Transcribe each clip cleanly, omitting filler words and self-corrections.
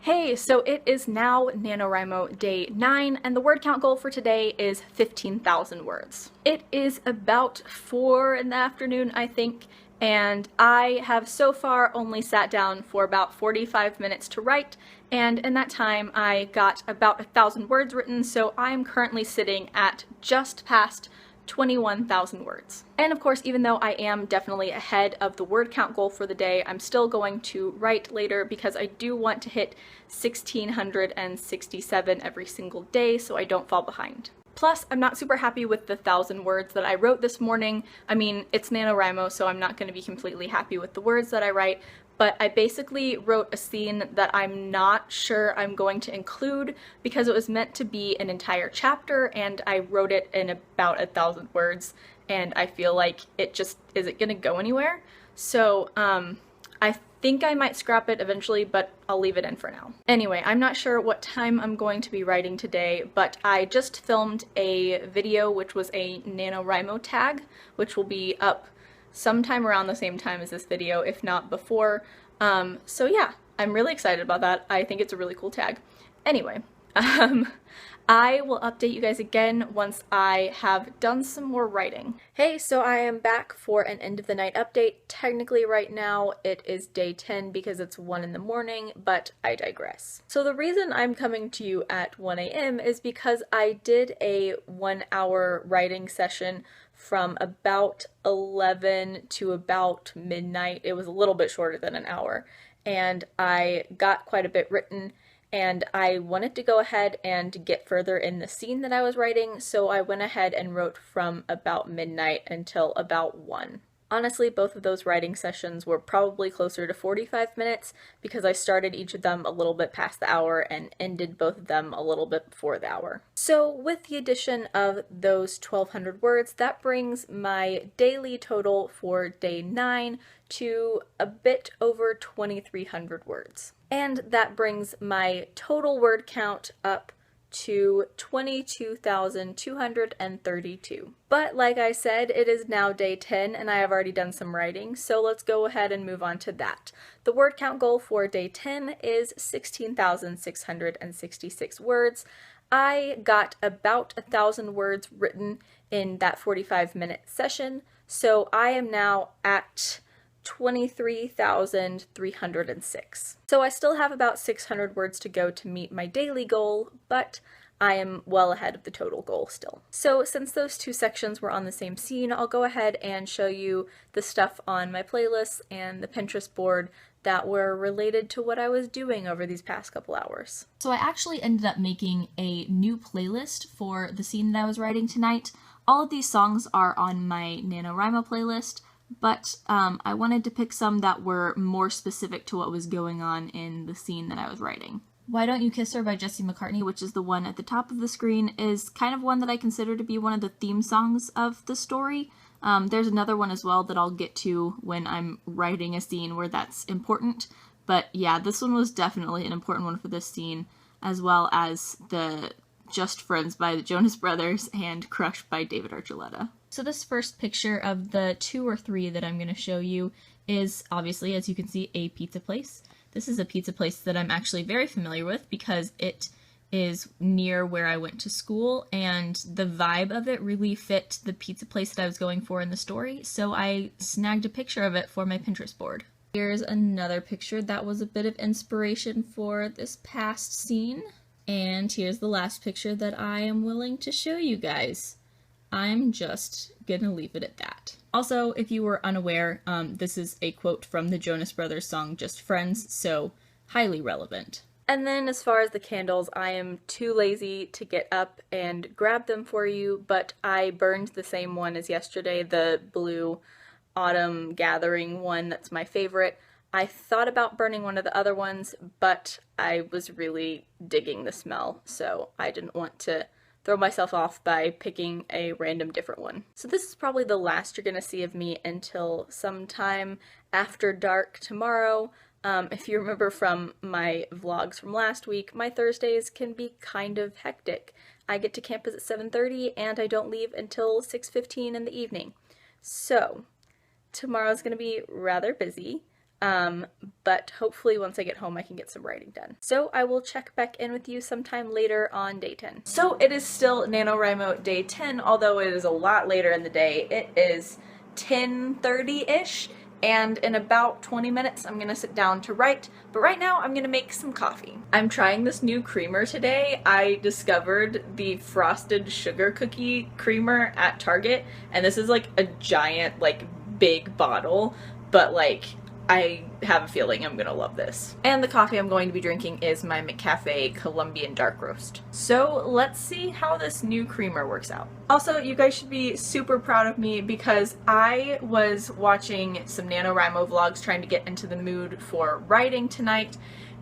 Hey, so it is now NaNoWriMo Day 9, and the word count goal for today is 15,000 words. It is about 4 in the afternoon, I think, and I have so far only sat down for about 45 minutes to write, and in that time I got about 1,000 words written, so I am currently sitting at just past 21,000 words. And of course, even though I am definitely ahead of the word count goal for the day, I'm still going to write later because I do want to hit 1,667 every single day so I don't fall behind. Plus, I'm not super happy with the 1,000 words that I wrote this morning. I mean, it's NaNoWriMo, so I'm not going to be completely happy with the words that I write, but I basically wrote a scene that I'm not sure I'm going to include because it was meant to be an entire chapter and I wrote it in about 1,000 words and I feel like it just isn't gonna go anywhere. So I think I might scrap it eventually, but I'll leave it in for now. Anyway, I'm not sure what time I'm going to be writing today, but I just filmed a video which was a NaNoWriMo tag, which will be up sometime around the same time as this video, if not before. So yeah, I'm really excited about that. I think it's a really cool tag. Anyway, I will update you guys again once I have done some more writing. Hey, so I am back for an end of the night update. Technically right now it is day 10 because it's 1 in the morning, but I digress. So the reason I'm coming to you at 1 a.m. is because I did a 1-hour writing session from about 11 to about midnight. It was a little bit shorter than an hour, and I got quite a bit written, and I wanted to go ahead and get further in the scene that I was writing, so I went ahead and wrote from about midnight until about 1. Honestly, both of those writing sessions were probably closer to 45 minutes because I started each of them a little bit past the hour and ended both of them a little bit before the hour. So with the addition of those 1,200 words, that brings my daily total for day 9 to a bit over 2,300 words. And that brings my total word count up to 22,232. But like I said, it is now day 10 and I have already done some writing, so let's go ahead and move on to that. The word count goal for day 10 is 16,666 words. I got about 1,000 words written in that 45-minute session, so I am now at 23,306. So I still have about 600 words to go to meet my daily goal, but I am well ahead of the total goal still. So since those two sections were on the same scene, I'll go ahead and show you the stuff on my playlists and the Pinterest board that were related to what I was doing over these past couple hours. So I actually ended up making a new playlist for the scene that I was writing tonight. All of these songs are on my NaNoWriMo playlist, but I wanted to pick some that were more specific to what was going on in the scene that I was writing. Why Don't You Kiss Her by Jesse McCartney, which is the one at the top of the screen, is kind of one that I consider to be one of the theme songs of the story. There's another one as well that I'll get to when I'm writing a scene where that's important, but yeah, this one was definitely an important one for this scene, as well as the Just Friends by the Jonas Brothers and Crush by David Archuleta. So this first picture of the 2 or 3 that I'm going to show you is obviously, as you can see, a pizza place. This is a pizza place that I'm actually very familiar with because it is near where I went to school and the vibe of it really fit the pizza place that I was going for in the story, so I snagged a picture of it for my Pinterest board. Here's another picture that was a bit of inspiration for this past scene, and here's the last picture that I am willing to show you guys. I'm just gonna leave it at that. Also, if you were unaware, this is a quote from the Jonas Brothers song Just Friends, so highly relevant. And then as far as the candles, I am too lazy to get up and grab them for you, but I burned the same one as yesterday, the blue autumn gathering one that's my favorite. I thought about burning one of the other ones, but I was really digging the smell, so I didn't want to throw myself off by picking a random different one. So this is probably the last you're gonna see of me until sometime after dark tomorrow. If you remember from my vlogs from last week, my Thursdays can be kind of hectic. I get to campus at 7:30 and I don't leave until 6:15 in the evening. So tomorrow's gonna be rather busy. but hopefully once I get home I can get some writing done. So I will check back in with you sometime later on day 10. So it is still NaNoWriMo day 10, although it is a lot later in the day. It is 10:30-ish, and in about 20 minutes I'm gonna sit down to write, but right now I'm gonna make some coffee. I'm trying this new creamer today. I discovered the frosted sugar cookie creamer at Target, and this is like a giant, like big bottle, but like I have a feeling I'm gonna love this. And the coffee I'm going to be drinking is my McCafe Colombian Dark Roast. So let's see how this new creamer works out. Also, you guys should be super proud of me because I was watching some NaNoWriMo vlogs trying to get into the mood for writing tonight,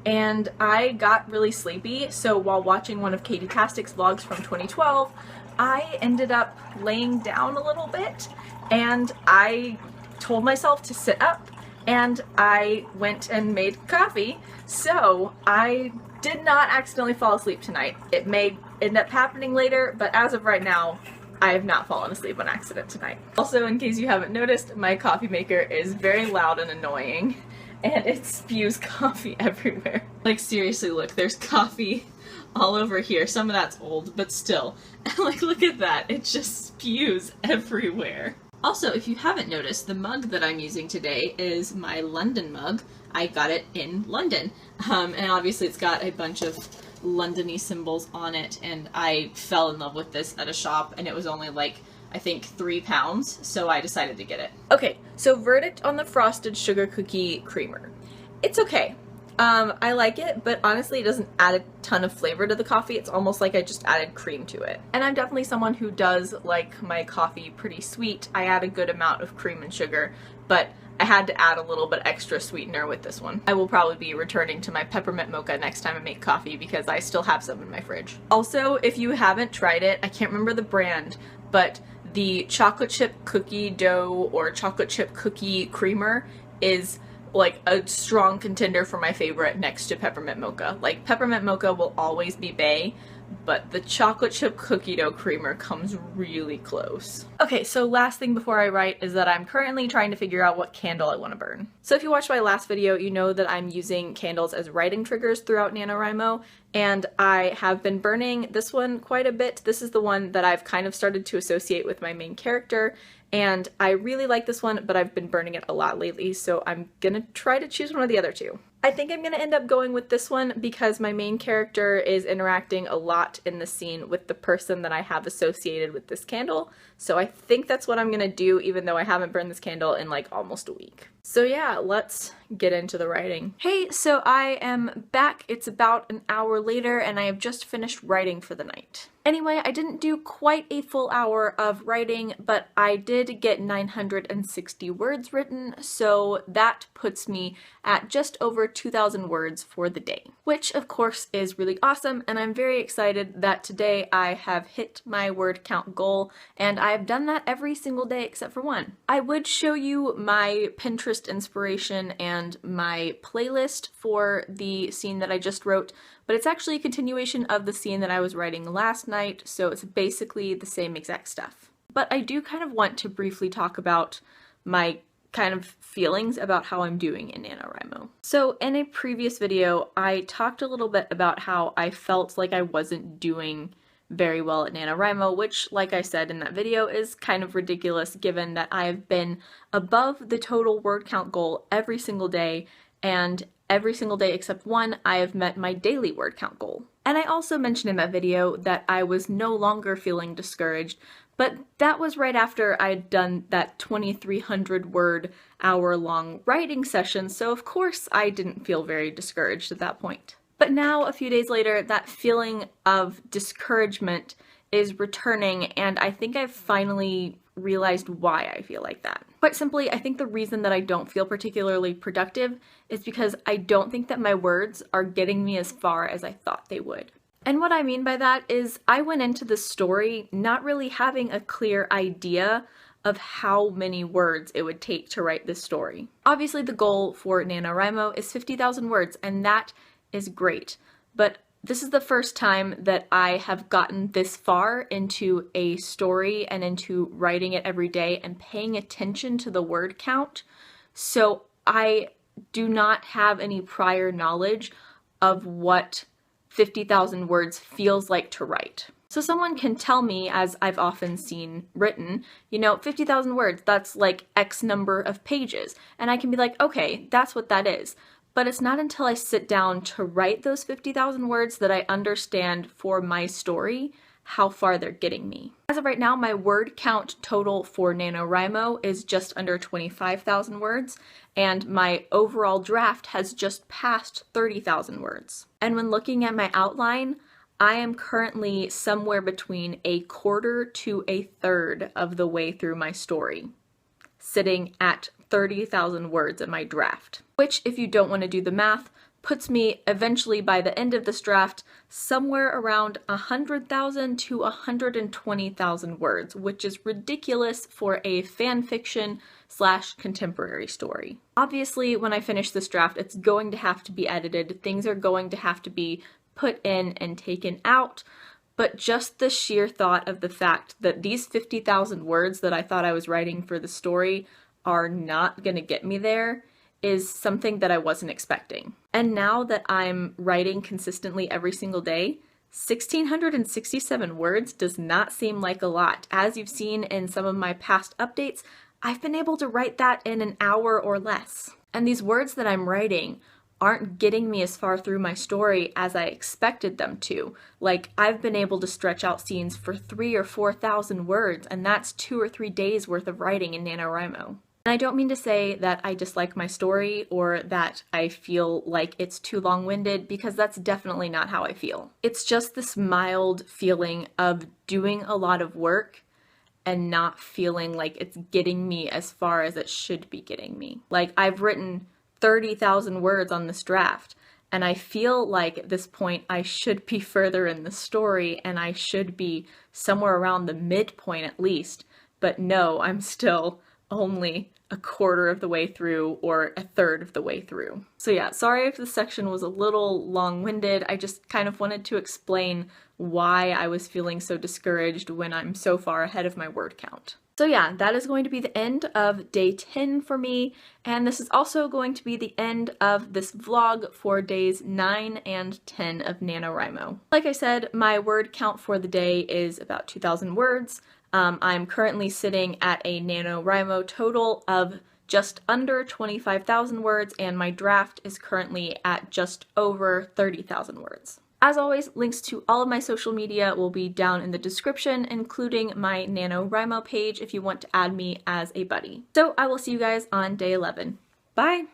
and I got really sleepy, so while watching one of Katie Tastic's vlogs from 2012, I ended up laying down a little bit, and I told myself to sit up, and I went and made coffee, so I did not accidentally fall asleep tonight. It may end up happening later, but as of right now, I have not fallen asleep on accident tonight. Also, in case you haven't noticed, my coffee maker is very loud and annoying, and it spews coffee everywhere. Like seriously, look, there's coffee all over here. Some of that's old, but still. Like, look at that, it just spews everywhere. Also, if you haven't noticed, the mug that I'm using today is my London mug. I got it in London. And obviously it's got a bunch of London-y symbols on it, and I fell in love with this at a shop, and it was only like, I think £3, so I decided to get it. Okay, so verdict on the frosted sugar cookie creamer. It's okay. I like it, but honestly it doesn't add a ton of flavor to the coffee. It's almost like I just added cream to it. And I'm definitely someone who does like my coffee pretty sweet. I add a good amount of cream and sugar, but I had to add a little bit extra sweetener with this one. I will probably be returning to my peppermint mocha next time I make coffee because I still have some in my fridge. Also, if you haven't tried it, I can't remember the brand, but the chocolate chip cookie dough or chocolate chip cookie creamer is like a strong contender for my favorite next to peppermint mocha. Like, peppermint mocha will always be bae, but the chocolate chip cookie dough creamer comes really close. Okay, so last thing before I write is that I'm currently trying to figure out what candle I want to burn. So if you watched my last video, you know that I'm using candles as writing triggers throughout NaNoWriMo, and I have been burning this one quite a bit. This is the one that I've kind of started to associate with my main character, and I really like this one, but I've been burning it a lot lately, so I'm gonna try to choose one of the other two. I think I'm gonna end up going with this one because my main character is interacting a lot in the scene with the person that I have associated with this candle, so I think that's what I'm gonna do, even though I haven't burned this candle in like almost a week. So yeah, let's get into the writing. Hey, so I am back. It's about an hour later and I have just finished writing for the night. Anyway, I didn't do quite a full hour of writing, but I did get 960 words written, so that puts me at just over 2,000 words for the day, which of course is really awesome, and I'm very excited that today I have hit my word count goal, and I've done that every single day except for one. I would show you my Pinterest inspiration and my playlist for the scene that I just wrote, but it's actually a continuation of the scene that I was writing last night, so it's basically the same exact stuff. But I do kind of want to briefly talk about my kind of feelings about how I'm doing in NaNoWriMo. So in a previous video, I talked a little bit about how I felt like I wasn't doing very well at NaNoWriMo, which, like I said in that video, is kind of ridiculous given that I've been above the total word count goal every single day, and every single day except one, I have met my daily word count goal. And I also mentioned in that video that I was no longer feeling discouraged, but that was right after I'd done that 2,300 word hour-long writing session, so of course I didn't feel very discouraged at that point. But now, a few days later, that feeling of discouragement is returning, and I think I've finally realized why I feel like that. Quite simply, I think the reason that I don't feel particularly productive is because I don't think that my words are getting me as far as I thought they would. And what I mean by that is I went into this story not really having a clear idea of how many words it would take to write this story. Obviously, the goal for NaNoWriMo is 50,000 words, and that is great, but this is the first time that I have gotten this far into a story and into writing it every day and paying attention to the word count. So I do not have any prior knowledge of what 50,000 words feels like to write. So someone can tell me, as I've often seen written, 50,000 words, that's like X number of pages. And I can be like, okay, that's what that is. But it's not until I sit down to write those 50,000 words that I understand for my story how far they're getting me. As of right now, my word count total for NaNoWriMo is just under 25,000 words, and my overall draft has just passed 30,000 words. And when looking at my outline, I am currently somewhere between a quarter to a third of the way through my story, sitting at 30,000 words in my draft, which, if you don't want to do the math, puts me eventually by the end of this draft somewhere around 100,000 to 120,000 words, which is ridiculous for a fan fiction / contemporary story. Obviously, when I finish this draft, it's going to have to be edited. Things are going to have to be put in and taken out, but just the sheer thought of the fact that these 50,000 words that I thought I was writing for the story are not going to get me there is something that I wasn't expecting. And now that I'm writing consistently every single day, 1,667 words does not seem like a lot. As you've seen in some of my past updates, I've been able to write that in an hour or less. And these words that I'm writing aren't getting me as far through my story as I expected them to. Like, I've been able to stretch out scenes for 3,000 or 4,000 words, and that's 2 or 3 days worth of writing in NaNoWriMo. And I don't mean to say that I dislike my story or that I feel like it's too long-winded, because that's definitely not how I feel. It's just this mild feeling of doing a lot of work and not feeling like it's getting me as far as it should be getting me. Like, I've written 30,000 words on this draft, and I feel like at this point I should be further in the story and I should be somewhere around the midpoint at least, but no, I'm still only a quarter of the way through or a third of the way through. So yeah, sorry if this section was a little long-winded. I just kind of wanted to explain why I was feeling so discouraged when I'm so far ahead of my word count. So yeah, that is going to be the end of day 10 for me, and this is also going to be the end of this vlog for days 9 and 10 of NaNoWriMo. Like I said, my word count for the day is about 2,000 words. I'm currently sitting at a NaNoWriMo total of just under 25,000 words, and my draft is currently at just over 30,000 words. As always, links to all of my social media will be down in the description, including my NaNoWriMo page if you want to add me as a buddy. So I will see you guys on day 11. Bye!